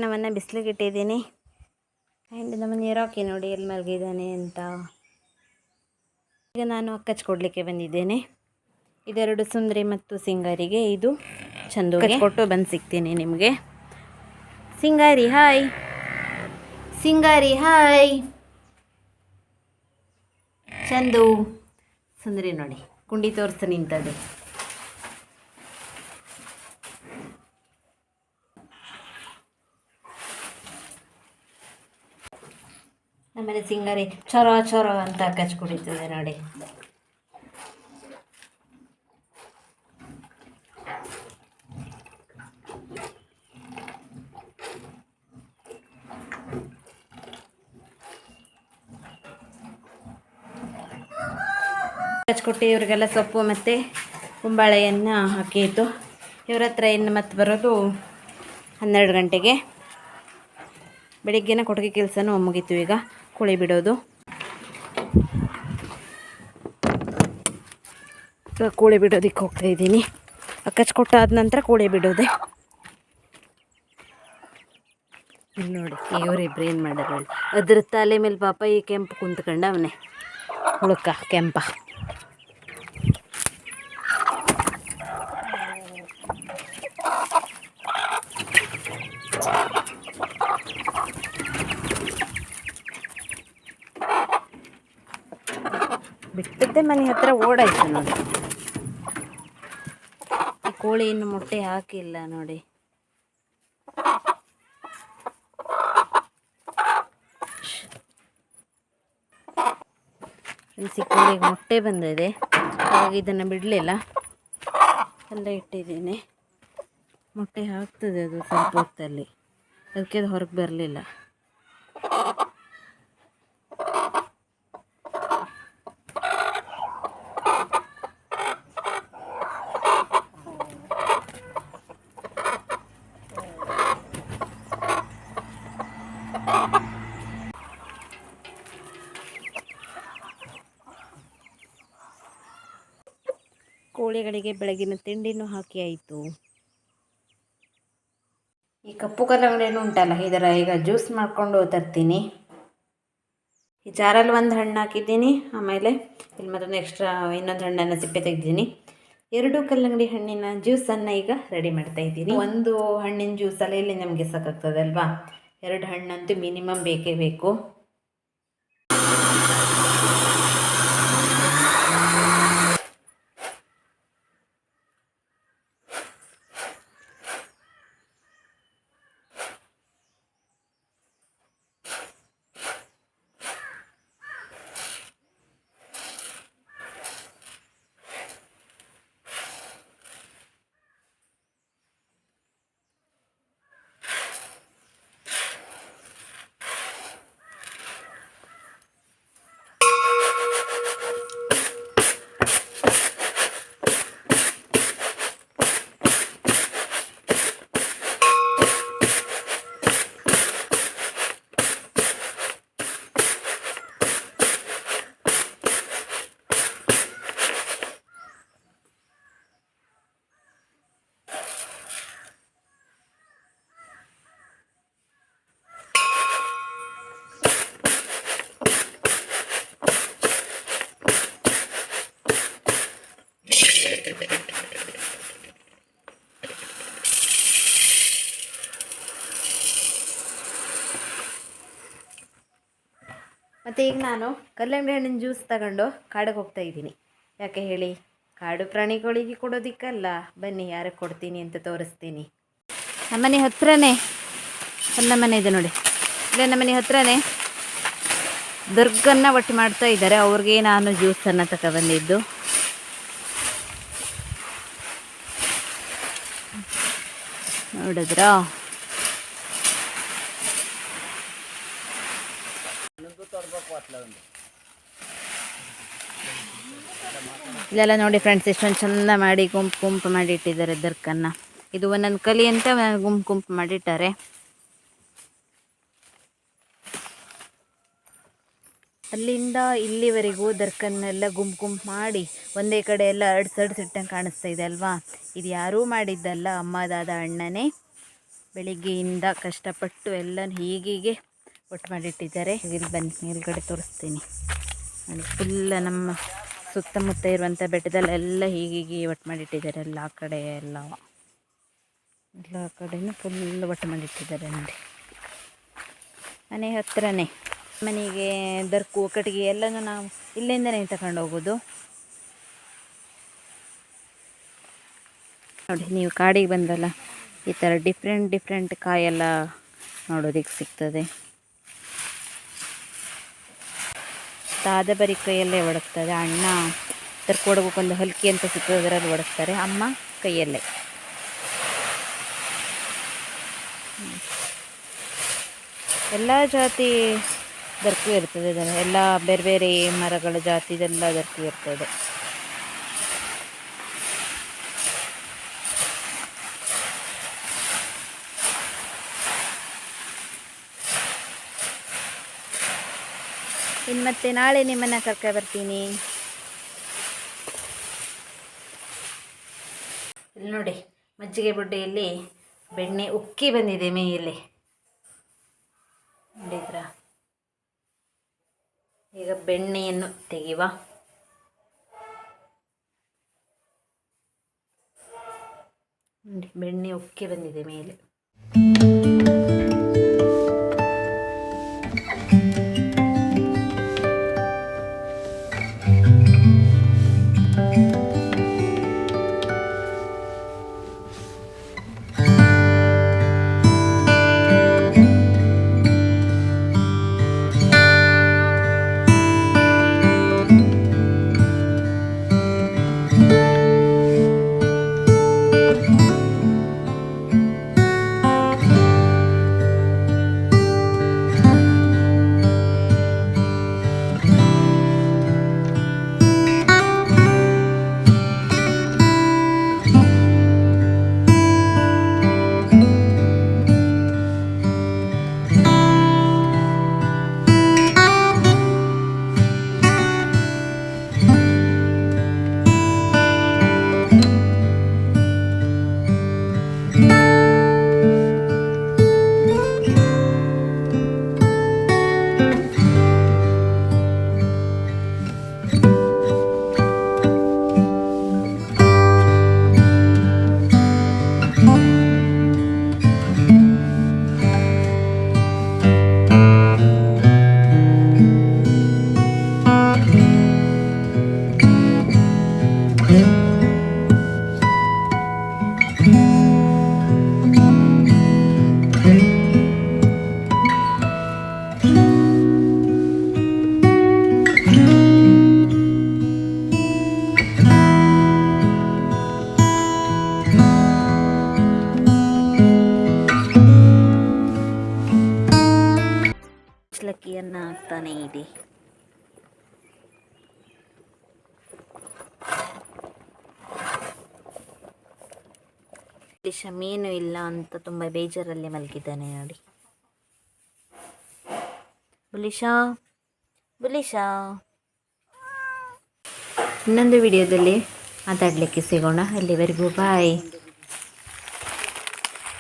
ನಮ್ಮನ್ನ ಬಿಸಿಲಿಗೆ ಇಟ್ಟಿದ್ದೀನಿ. ಆ್ಯಂಡ್ ನಮ್ಮ ನೀರಾಕಿ ನೋಡಿ ಎಲ್ಲಿ ಮಲಗಿದ್ದಾನೆ ಅಂತ. ಈಗ ನಾನು ಕಚ್ಕೊಡ್ಲಿಕ್ಕೆ ಬಂದಿದ್ದೇನೆ. ಇದೆರಡು ಸುಂದರಿ ಮತ್ತು ಸಿಂಗಾರಿಗೆ, ಇದು ಚಂದು. ಕೊಟ್ಟು ಬಂದು ಸಿಗ್ತೀನಿ ನಿಮಗೆ. ಸಿಂಗಾರಿ ಹಾಯ್, ಸಿಂಗಾರಿ ಹಾಯ್. ಚಂದು ಸುಂದರಿ ನೋಡಿ ಕುಂಡಿ ತೋರಿಸ್ತು ನಿಂತದ್ದು. ಆಮೇಲೆ ಸಿಂಗಾರಿ ಚೊರ ಚೊರ ಅಂತ ಕಚ್ ಕುಡಿತದೆ ನೋಡಿ. ಕಚ್ಕೊಟ್ಟು ಇವರಿಗೆಲ್ಲ ಸೊಪ್ಪು ಮತ್ತು ಕುಂಬಾಳೆಯನ್ನು ಹಾಕಿತ್ತು. ಇವ್ರ ಹತ್ರ ಇನ್ನು ಮತ್ತೆ ಬರೋದು 12 ಗಂಟೆಗೆ. ಬೆಳಿಗ್ಗೆನ ಕೊಟ್ಟಿಗೆ ಕೆಲಸನೂ ಮುಗೀತು. ಈಗ ಕೋಳಿ ಬಿಡೋದು. ಕೋಳಿ ಬಿಡೋದಕ್ಕೆ ಹೋಗ್ತಾಯಿದ್ದೀನಿ. ಕಚ್ಕೊಟ್ಟಾದ ನಂತರ ಕೋಳಿ ಬಿಡೋದೆ. ಇಲ್ಲಿ ನೋಡಿ ಇವರಿಬ್ರು ಏನು ಮಾಡ್ಯಾರ. ಅದ್ರ ತಲೆ ಮೇಲೆ ಪಾಪ ಈ ಕೆಂಪು ಕುಂತ್ಕೊಂಡ ಅವನೇ ಹುಡುಕ ಕೆಂಪ. ಬಿಟ್ಟದ್ದೇ ಮನೆ ಹತ್ರ ಓಡಾಯ್ತು ನೋಡಿ. ಈ ಕೋಳಿ ಇನ್ನು ಮೊಟ್ಟೆ ಹಾಕಿಲ್ಲ ನೋಡಿ. ಕೋಳಿಗೆ ಮೊಟ್ಟೆ ಬಂದಿದೆ, ಹಾಗಾಗಿ ಇದನ್ನು ಬಿಡಲಿಲ್ಲ, ಎಲ್ಲ ಇಟ್ಟಿದ್ದೀನಿ. ಮೊಟ್ಟೆ ಹಾಕ್ತದೆ ಅದು ಸ್ವಲ್ಪ ಹೊತ್ತಲ್ಲಿ, ಅದಕ್ಕೆ ಅದು ಹೊರಗೆ ಬರಲಿಲ್ಲ. ಕೋಳಿಗಳಿಗೆ ಬೆಳಗಿನ ತಿಂಡಿನೂ ಹಾಕಿ ಆಯಿತು. ಈ ಕಪ್ಪು ಕಲ್ಲಂಗಡಿನೂ ಉಂಟಲ್ಲ, ಇದರ ಈಗ ಜ್ಯೂಸ್ ಮಾಡಿಕೊಂಡು ತರ್ತೀನಿ. ಈ ಜಾರಲ್ಲಿ ಒಂದು ಹಣ್ಣು ಹಾಕಿದ್ದೀನಿ, ಆಮೇಲೆ ಇಲ್ಲಿ ಮತ್ತೊಂದು ಎಕ್ಸ್ಟ್ರಾ ಇನ್ನೊಂದು ಹಣ್ಣನ್ನು ಸಿಪ್ಪೆ ತೆಗೆದಿದ್ದೀನಿ. 2 ಕಲ್ಲಂಗಡಿ ಹಣ್ಣಿನ ಜ್ಯೂಸನ್ನು ಈಗ ರೆಡಿ ಮಾಡ್ತಾಯಿದ್ದೀನಿ. ಒಂದು ಹಣ್ಣಿನ ಜ್ಯೂಸಲ್ಲಿ ಇಲ್ಲಿ ನಮಗೆ ಸಾಕಾಗ್ತದಲ್ವಾ, 2 ಹಣ್ಣಂತೂ ಮಿನಿಮಮ್ ಬೇಕೇ ಬೇಕು. ಮತ್ತು ಈಗ ನಾನು ಕಲ್ಲಂಗಡಿ ಹಣ್ಣಿನ ಜ್ಯೂಸ್ ತಗೊಂಡು ಕಾಡಿಗೆ ಹೋಗ್ತಾಯಿದ್ದೀನಿ. ಯಾಕೆ ಹೇಳಿ, ಕಾಡು ಪ್ರಾಣಿಗಳಿಗೆ ಕೊಡೋದಕ್ಕಲ್ಲ, ಬನ್ನಿ ಯಾರಿಗೆ ಕೊಡ್ತೀನಿ ಅಂತ ತೋರಿಸ್ತೀನಿ. ನಮ್ಮನೆ ಹತ್ರನೇ ಎಲ್ಲ ಮನೆ ಇದೆ ನೋಡಿ, ಇಲ್ಲೇ ನಮ್ಮನೆ ಹತ್ರನೇ ದುರ್ಗನ್ನ ಒಟ್ಟು ಮಾಡ್ತಾ ಇದ್ದಾರೆ. ಅವ್ರಿಗೆ ನಾನು ಜ್ಯೂಸನ್ನು ತಗೊಬಂದಿದ್ದು. ನೋಡಿದ್ರಾ, ಇಲ್ಲೆಲ್ಲ ನೋಡಿ ಫ್ರೆಂಡ್ಸ್, ಎಷ್ಟೊಂದು ಚಂದ ಮಾಡಿ ಗುಂಪು ಗುಂಪು ಮಾಡಿ ಇಟ್ಟಿದ್ದಾರೆ ದರ್ಕನ್ನು. ಇದು ಒಂದೊಂದು ಕಲಿ ಅಂತ ಗುಂಪು ಗುಂಪು ಮಾಡಿಟ್ಟಾರೆ. ಅಲ್ಲಿಂದ ಇಲ್ಲಿವರೆಗೂ ದರ್ಕನ್ನೆಲ್ಲ ಗುಂಪು ಗುಂಪು ಮಾಡಿ ಒಂದೇ ಕಡೆ ಎಲ್ಲ ಅಡ್ಸಡ್ಸಿಟ್ಟಂಗೆ ಕಾಣಿಸ್ತಾ ಇದೆ ಅಲ್ವಾ. ಇದು ಯಾರೂ ಮಾಡಿದ್ದಲ್ಲ, ಅಮ್ಮದಾದ ಅಣ್ಣನೇ ಬೆಳಿಗ್ಗೆಯಿಂದ ಕಷ್ಟಪಟ್ಟು ಎಲ್ಲ ಹೀಗೆ ಒಟ್ಟು ಮಾಡಿಟ್ಟಿದ್ದಾರೆ. ಇಲ್ಲಿ ಬನ್ನಿ ಮೇಲ್ಗಡೆ ತೋರಿಸ್ತೀನಿ ನೋಡಿ. ಫುಲ್ಲ ನಮ್ಮ ಸುತ್ತಮುತ್ತ ಇರುವಂಥ ಬೆಟ್ಟದಲ್ಲೆಲ್ಲ ಹೀಗೆ ಒಟ್ಟು ಮಾಡಿಟ್ಟಿದ್ದಾರೆ. ಎಲ್ಲ ಆ ಕಡೆ ಎಲ್ಲ ಕಡೆಯೂ ಫುಲ್ ಒಟ್ಟು ಮಾಡಿಟ್ಟಿದ್ದಾರೆ ನೋಡಿ. ಮನೆ ಹತ್ರನೇ, ಮನೆಗೆ ದರ್ಕು ಕಟ್ಟಿಗೆ ಎಲ್ಲನೂ ನಾವು ಇಲ್ಲಿಂದನೇ ತಗೊಂಡು ಹೋಗೋದು ನೋಡಿ. ನೀವು ಕಾಡಿಗೆ ಬಂದಲ್ಲ ಈ ಥರ ಡಿಫ್ರೆಂಟ್ ಕಾಯೆಲ್ಲ ನೋಡೋದಕ್ಕೆ ಸಿಗ್ತದೆ. ಬರೀ ಕೈಯಲ್ಲೇ ಒಡಗ್ತದೆ. ಅಣ್ಣ ತರ್ಕೊಡೋಕ್ಕೊಂದು ಹಲ್ಕಿ ಅಂತ ಸಿಗ್ತದೆ, ಅದರಲ್ಲಿ ಒಡಗ್ತಾರೆ. ಅಮ್ಮ ಕೈಯಲ್ಲೇ. ಎಲ್ಲ ಜಾತಿ ದರ್ಕು ಇರ್ತದೆ, ಎಲ್ಲ ಬೇರೆ ಬೇರೆ ಮರಗಳ ಜಾತಿದೆಲ್ಲ ದರ್ಕು ಇರ್ತದೆ. ಇನ್ನು ಮತ್ತೆ ನಾಳೆ ನಿಮ್ಮನ್ನು ಕರ್ಕ ಬರ್ತೀನಿ. ಇಲ್ಲಿ ನೋಡಿ, ಮಜ್ಜಿಗೆ ಬುಡ್ಡೆಯಲ್ಲಿ ಬೆಣ್ಣೆ ಉಕ್ಕಿ ಬಂದಿದೆ ಮೇಲೆ, ನೋಡಿದ್ರ? ಈಗ ಬೆಣ್ಣೆಯನ್ನು ತೆಗೆಯುವ. ನೋಡಿ, ಬೆಣ್ಣೆ ಉಕ್ಕಿ ಬಂದಿದೆ ಮೇಲೆ. ಕುಚ್ಚಲಕ್ಕಿಯನ್ನು ಹಾಕ್ತಾನೆ ಇದೆ. ಮೀನು ಇಲ್ಲ ಅಂತ ತುಂಬ ಬೇಜಾರಲ್ಲಿ ಮಲಗಿದ್ದಾನೆ ನೋಡಿ. ಬುಲಿಶಾ ಬುಲಿಶಾ. ಇನ್ನೊಂದು ವಿಡಿಯೋದಲ್ಲಿ ಮಾತಾಡಲಿಕ್ಕೆ ಸಿಗೋಣ. ಅಲ್ಲಿವರೆಗೂ ಬಾಯ್.